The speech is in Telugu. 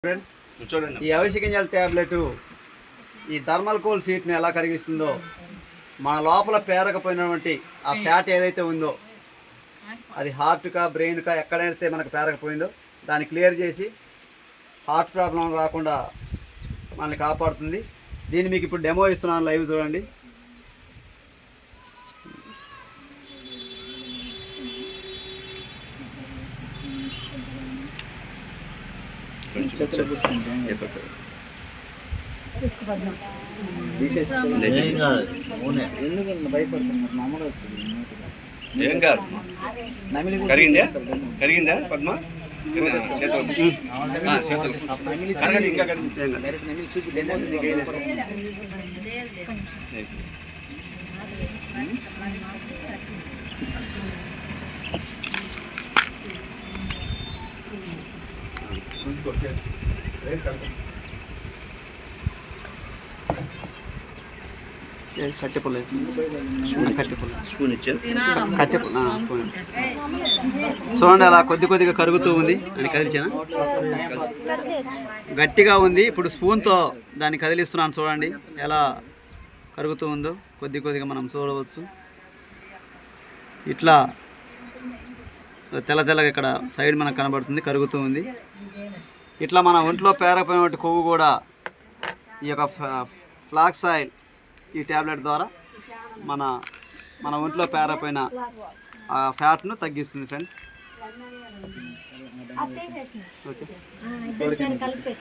ఫ్రెండ్స్ చూడండి, ఈ అవిసె గింజల ట్యాబ్లెట్ ఈ థర్మల్ కోల్ సీట్ని ఎలా కరిగిస్తుందో, మన లోపల పేరకపోయినటువంటి ఆ ఫ్యాట్ ఏదైతే ఉందో అది హార్ట్కా బ్రెయిన్కా ఎక్కడైతే మనకు పేరకపోయిందో దాన్ని క్లియర్ చేసి హార్ట్ ప్రాబ్లం రాకుండా మనల్ని కాపాడుతుంది. దీన్ని మీకు ఇప్పుడు డెమో ఇస్తున్నాను, లైవ్ చూడండి. కరిగిందా పద్మ? చూడండి, అలా కొద్ది కొద్దిగా కరుగుతూ ఉంది. అని కదిలించాను, గట్టిగా ఉంది. ఇప్పుడు స్పూన్తో దాన్ని కదిలిస్తున్నాను. చూడండి ఎలా కరుగుతూ ఉందో, కొద్ది కొద్దిగా మనం చూడవచ్చు. ఇట్లా తెల్ల తెల్లగా ఇక్కడ సైడ్ మనకు కనబడుతుంది, కరుగుతూ ఉంది. ఇట్లా మన ఒంట్లో పేరకపోయినటువంటి కొవ్వు కూడా ఈ యొక్క ఫ్లాక్స్ ఆయిల్ ఈ ట్యాబ్లెట్ ద్వారా మన ఒంట్లో పేరపోయిన ఆ ఫ్యాట్ను తగ్గిస్తుంది ఫ్రెండ్స్. ఓకే.